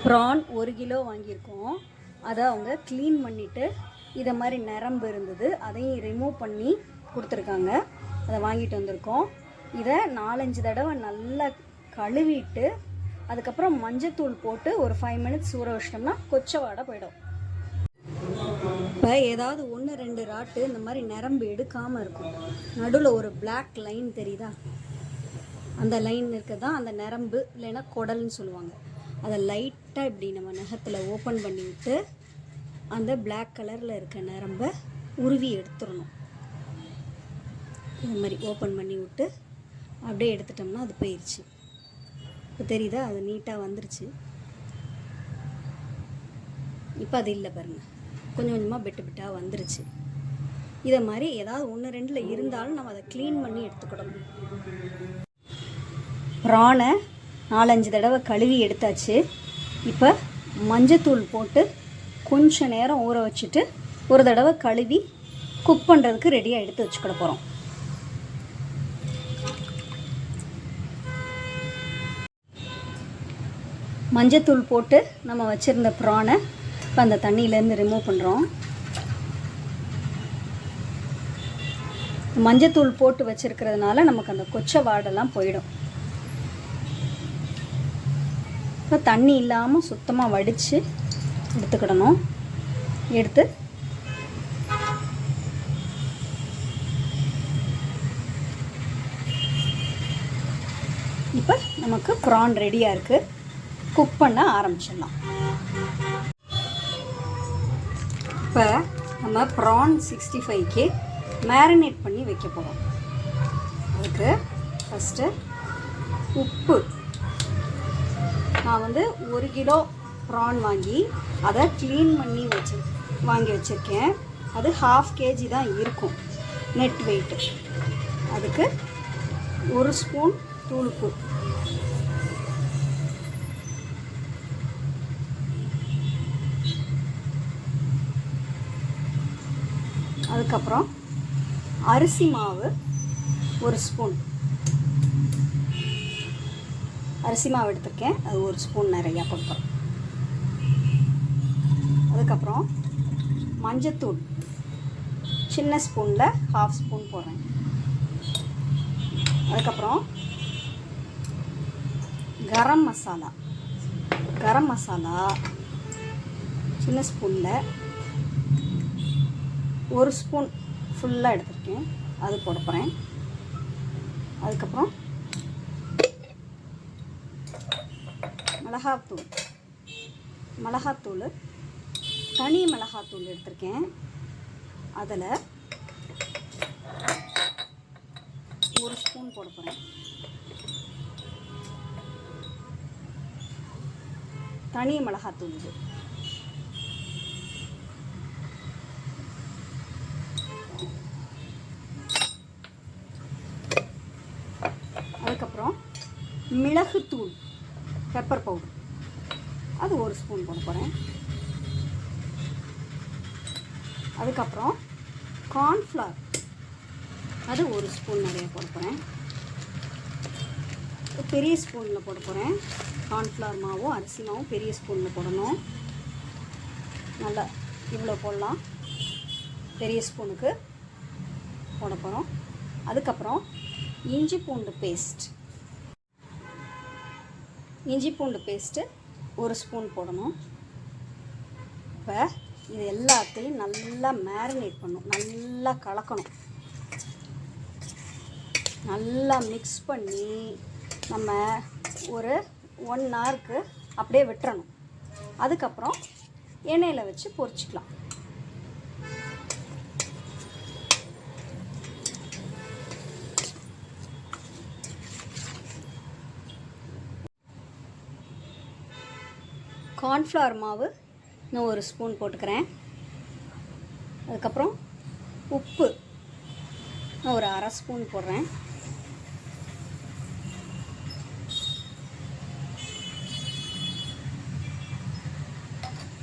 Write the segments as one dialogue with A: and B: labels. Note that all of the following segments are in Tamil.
A: ப்ரான் 1 கிலோ வாங்கியிருக்கோம். அதை அவங்க க்ளீன் பண்ணிவிட்டு இதை மாதிரி நரம்பு இருந்தது, அதையும் ரிமூவ் பண்ணி கொடுத்துருக்காங்க. அதை வாங்கிட்டு வந்திருக்கோம். இதை 4-5 தடவை நல்லா கழுவிட்டு அதுக்கப்புறம் மஞ்சத்தூள் போட்டு ஒரு 5 மினிட்ஸ் ஊற வச்சிட்டோம்னா கொச்சை வாடை போயிடும். இப்போ ஏதாவது 1-2 ராட்டு இந்த மாதிரி நரம்பு எடுக்காமல் இருக்கும். நடுவில் ஒரு பிளாக் லைன் தெரியுதா? அந்த லைன் இருக்க தான் அந்த நரம்பு, இல்லைன்னா குடல்னு சொல்லுவாங்க. அதை லைட்டாக இப்படி நம்ம நகத்தில் ஓப்பன் பண்ணி விட்டு அந்த பிளாக் கலரில் இருக்க நரம்பை உருவி எடுத்துடணும். இந்த மாதிரி ஓப்பன் பண்ணி விட்டு அப்படியே எடுத்துட்டோம்னா அது போயிடுச்சு. இப்போ தெரியுதா? அது நீட்டாக வந்துருச்சு. இப்போ அது இல்லை பாருங்கள், கொஞ்சம் கொஞ்சமாக பெட்டாக வந்துருச்சு. இதை மாதிரி ஏதாவது 1-2 இருந்தாலும் நம்ம அதை க்ளீன் பண்ணி எடுத்துக்கிடணும். ப்ரானை 4-5 தடவை கழுவி எடுத்தாச்சு. இப்போ மஞ்சத்தூள் போட்டு கொஞ்சம் நேரம் ஊற வச்சுட்டு ஒரு தடவை கழுவி குக் பண்ணுறதுக்கு ரெடியாக எடுத்து வச்சுக்கிட போகிறோம். மஞ்சத்தூள் போட்டு நம்ம வச்சுருந்த ப்ரானை இப்போ அந்த தண்ணியிலேருந்து ரிமூவ் பண்ணுறோம். மஞ்சத்தூள் போட்டு வச்சுருக்கிறதுனால நமக்கு அந்த கொச்சை வாடெல்லாம் போயிடும். இப்போ தண்ணி இல்லாமல் சுத்தமாக வடித்து எடுத்துக்கிடணும். எடுத்து இப்போ நமக்கு ப்ரான் ரெடியாக இருக்குது. குக் பண்ண ஆரம்பிச்சிடலாம். இப்போ நம்ம ப்ரான் 65க்கு மேரினேட் பண்ணி வைக்க போகிறோம். அதுக்கு ஃபஸ்ட்டு உப்பு, நான் 1 கிலோ ப்ரான் வாங்கி அதை க்ளீன் பண்ணி வாங்கி வச்சுருக்கேன். அது 1/2 kg தான் இருக்கும் நெட் வெயிட்டு. அதுக்கு 1 ஸ்பூன் தூளுப்பு, அதுக்கப்புறம் அரிசி மாவு 1 ஸ்பூன். அரிசி மாவு எடுத்துருக்கேன், அது 1 ஸ்பூன் நிறையா கொடுப்போம். அதுக்கப்புறம் மஞ்சத்தூள் சின்ன ஸ்பூனில் 1/2 ஸ்பூன் போடுறேன். அதுக்கப்புறம் கரம் மசாலா சின்ன ஸ்பூனில் 1 ஸ்பூன் ஃபுல்லாக எடுத்துருக்கேன், அது போட போகிறேன். அதுக்கப்புறம் மிளகாத்தூள் தனி மிளகாத்தூள் எடுத்திருக்கேன். அதில் 1 ஸ்பூன் போட போகிறேன். தனி மிளகாத்தூள் இது. அதுக்கப்புறம் மிளகுத்தூள், பெப்பர் பவுடர், அது 1 ஸ்பூன் போட போகிறேன். அதுக்கப்புறம் கார்ன்ஃப்ளவர், அது 1 ஸ்பூன் நிறைய போட போகிறேன். பெரிய ஸ்பூனில் போட போகிறேன். கார்ன்ஃப்ளவர் மாவும் அரிசி மாவும் பெரிய ஸ்பூனில் போடணும். நல்லா இவ்வளோ போடலாம், பெரிய ஸ்பூனுக்கு போட போகிறோம். அதுக்கப்புறம் இஞ்சி பூண்டு பேஸ்ட்டு 1 ஸ்பூன் போடணும். இப்போ இது எல்லாத்தையும் நல்லா மேரினேட் பண்ணணும், நல்லா கலக்கணும். நல்லா மிக்ஸ் பண்ணி நம்ம ஒரு 1 ஹவருக்கு அப்படியே விட்டுறணும். அதுக்கப்புறம் எண்ணெயில் வச்சு பொரிச்சிக்கலாம். கார்ன்ஃப்ளவர் மாவு இன்னும் 1 ஸ்பூன் போட்டுக்கிறேன். அதுக்கப்புறம் உப்பு நான் ஒரு 1/2 ஸ்பூன் போடுறேன்.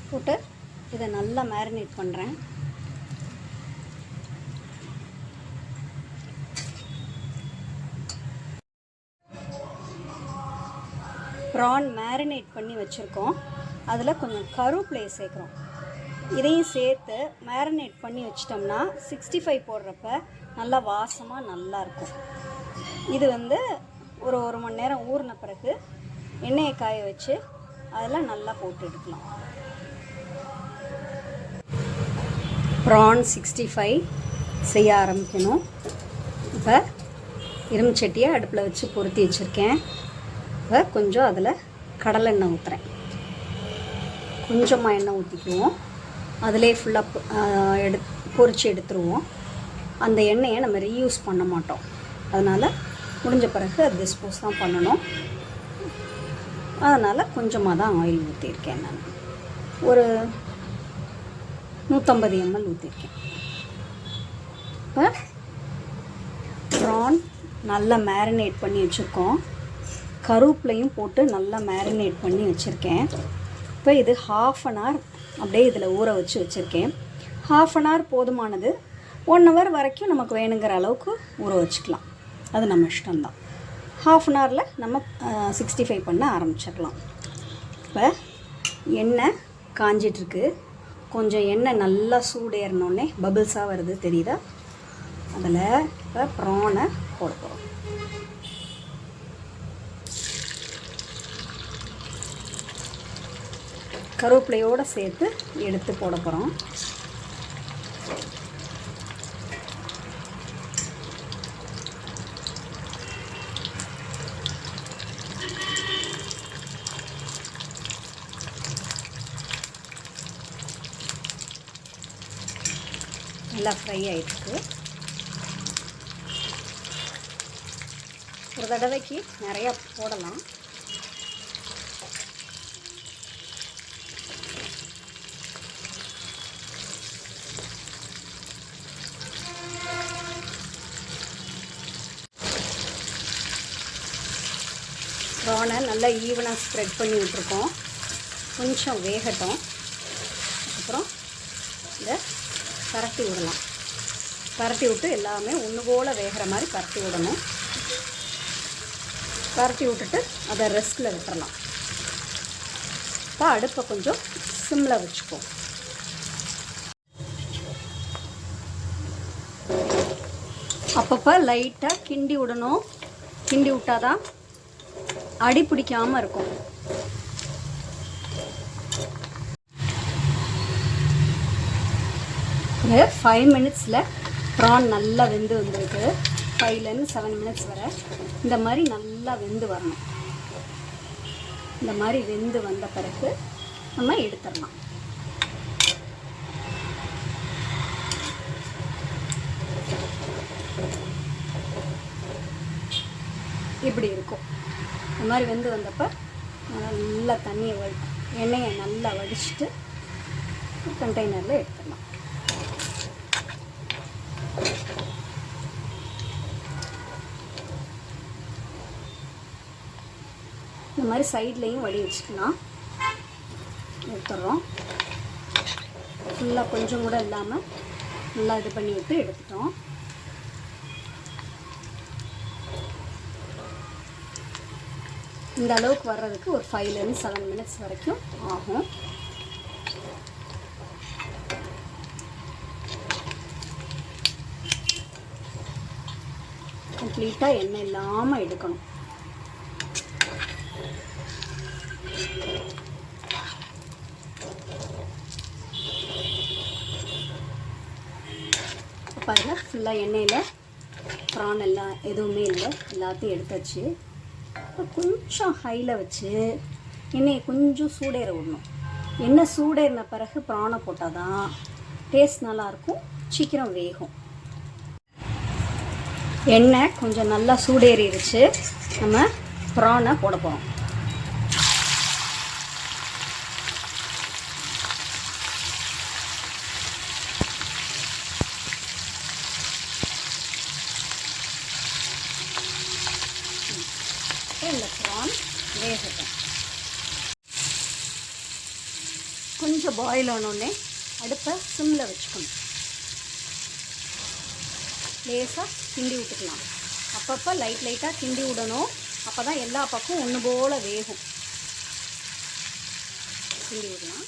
A: போட்டு இதை நல்லா மேரினேட் பண்ணுறேன். ப்ரான் மேரினேட் பண்ணி வச்சுருக்கோம். அதில் கொஞ்சம் கருவேப்பிலையை சேர்க்குறோம். இதையும் சேர்த்து மேரினேட் பண்ணி வச்சிட்டோம்னா 65 போடுறப்ப நல்லா வாசமாக நல்லாயிருக்கும். இது வந்து ஒரு 1 மணி நேரம் ஊறின பிறகு எண்ணெயை காய வச்சு அதில் நல்லா போட்டு எடுக்கலாம். ப்ரான் 65 செய்ய ஆரம்பிக்கணும். இப்போ இரும்பு சட்டியை அடுப்பில் வச்சு பொருத்தி வச்சுருக்கேன். இப்போ கொஞ்சம் அதில் கடலெண்ணெய் ஊற்றுறேன். கொஞ்சமாக எண்ணெய் ஊற்றிக்குவோம். அதிலே ஃபுல்லாக பொரித்து எடுத்துருவோம். அந்த எண்ணெயை நம்ம ரீயூஸ் பண்ண மாட்டோம். அதனால் முடிஞ்ச பிறகு அது டிஸ்போஸ் தான் பண்ணணும். அதனால் கொஞ்சமாக தான் ஆயில் ஊற்றிருக்கேன். நான் ஒரு 150 ml ஊற்றிருக்கேன். இப்போ ப்ரான் நல்லா மேரினேட் பண்ணி வச்சுருக்கோம். கருவேப்பிலையும் போட்டு நல்லா மேரினேட் பண்ணி வச்சுருக்கேன். இப்போ இது 1/2 அன் ஹவர் அப்படியே இதில் ஊற வச்சுருக்கேன். 1/2 அன் ஹவர் போதுமானது. 1 ஹவர் வரைக்கும் நமக்கு வேணுங்கிற அளவுக்கு ஊற வச்சுக்கலாம். அது நம்ம இஷ்டம்தான். 1/2 அன் ஹவரில் நம்ம 65 பண்ண ஆரம்பிச்சிடலாம். இப்போ எண்ணெய் காஞ்சிட்ருக்கு. கொஞ்சம் எண்ணெய் நல்லா சூடேறினோடனே பபிள்ஸாக வருது தெரியுதா? அதில் இப்போ ப்ரானை போட போகிறோம். கருவேப்பிலையோடு சேர்த்து எடுத்து போட போகிறோம். நல்லா ஃப்ரை ஆகிட்டுருக்கு. ஒரு தடவைக்கு நிறையா போடலாம். ப்ரானை நல்லா ஈவனாக ஸ்ப்ரெட் பண்ணி விட்டுருக்கோம். கொஞ்சம் வேகட்டும். அப்புறம் இதை பரட்டி விடலாம். பரட்டி விட்டு எல்லாமே ஒன்று போல் வேகிற மாதிரி பரட்டி விடணும். பரட்டி விட்டுட்டு அதை ரெஸ்ட்டில் விட்டுறலாம். இப்போ அடுப்பை கொஞ்சம் சிம்மில் வச்சுப்போம். அப்பப்போ லைட்டாக கிண்டி விடணும். கிண்டி விட்டால் தான் அடி பிடிக்காமல் இருக்கும். ஒரு 5 மினிட்ஸில் ப்ரான் நல்லா வெந்து வந்திருக்கு. 5லேருந்து 7 மினிட்ஸ் வரை இந்த மாதிரி நல்லா வெந்து வரணும். இந்த மாதிரி வெந்து வந்த பிறகு நம்ம எடுத்துடலாம். இப்படி இருக்கும். இந்த மாதிரி வெந்து வந்தப்போ நல்லா தண்ணியை எண்ணெயை நல்லா வடிச்சிட்டு கண்டெய்னரில் எடுத்துடலாம். இந்த மாதிரி சைட்லேயும் வடி வச்சுக்கலாம். எடுத்துடுறோம். ஃபுல்லாக கொஞ்சம் கூட இல்லாமல் நல்லா இது பண்ணி விட்டு எடுத்துட்டோம். இந்த அளவுக்கு வர்றதுக்கு ஒரு 5லேருந்து 7 மினிட்ஸ் வரைக்கும் ஆகும். கம்ப்ளீட்டாக எண்ணெய் இல்லாமல் எடுக்கணும். பாருங்கள், ஃபுல்லாக எண்ணெயில் ப்ரான் எல்லாம் எதுவுமே இல்லை, எல்லாத்தையும் எடுத்தாச்சு. கொஞ்சம் ஹையில் வச்சு எண்ணெயை கொஞ்சம் சூடேற விடணும். எண்ணெய் சூடேறின பிறகு ப்ரானை போட்டால் தான் டேஸ்ட் நல்லாயிருக்கும், சீக்கிரம் வேகும். எண்ணெய் கொஞ்சம் நல்லா சூடேறிடுச்சு. நம்ம ப்ரானை போட போகிறோம். இந்த ப்ரான் வேகட்டும். கொஞ்சம் பாயில் ஆனோடனே அடுப்பை சிம்மில் வச்சுக்கணும். லேசாக கிண்டி விட்டுக்கலாம். அப்பப்போ லைட்டாக கிண்டி விடணும். அப்போ தான் எல்லா பக்கம் ஒன்று போல் வேகும். கிண்டி விடலாம்.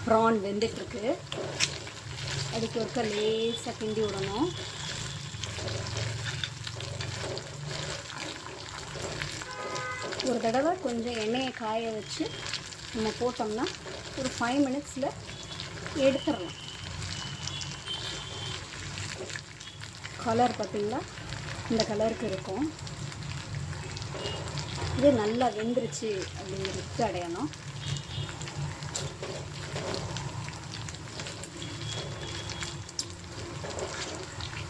A: ப்ரான் வெந்துட்டுருக்கு. அதுக்கு ஒருக்க லேசாக கிண்டி விடணும். ஒரு தடவை கொஞ்சம் எண்ணெயை காய வச்சு நம்ம போட்டோம்னா ஒரு 5 மினிட்ஸில் எடுத்துடலாம். கலர் பார்த்திங்களா, இந்த கலருக்கு இருக்கும். இது நல்லா வெந்துருச்சு அப்படிங்கிறதுக்கு அடையணும்.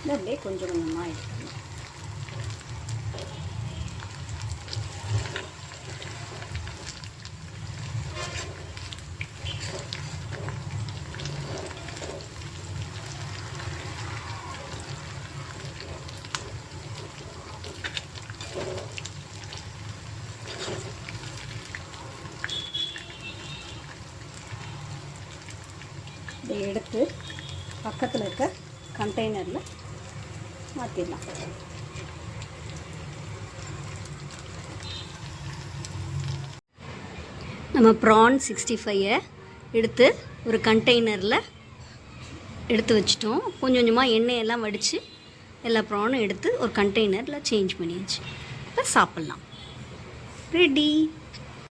A: இது அப்படியே கொஞ்சம் கொஞ்சமாக எடுக்கணும். இதை எடுத்து பக்கத்தில் இருக்க கண்டெய்னரில் மாற்றிடலாம். நம்ம ப்ரான் 65 எடுத்து ஒரு கண்டெய்னரில் எடுத்து வச்சிட்டோம். கொஞ்சம் கொஞ்சமாக எண்ணெயெல்லாம் வடித்து எல்லா ப்ரானும் எடுத்து ஒரு கண்டெய்னரில் சேஞ்ச் பண்ணியாச்சு. இப்போ சாப்பிட்லாம். ரெடி.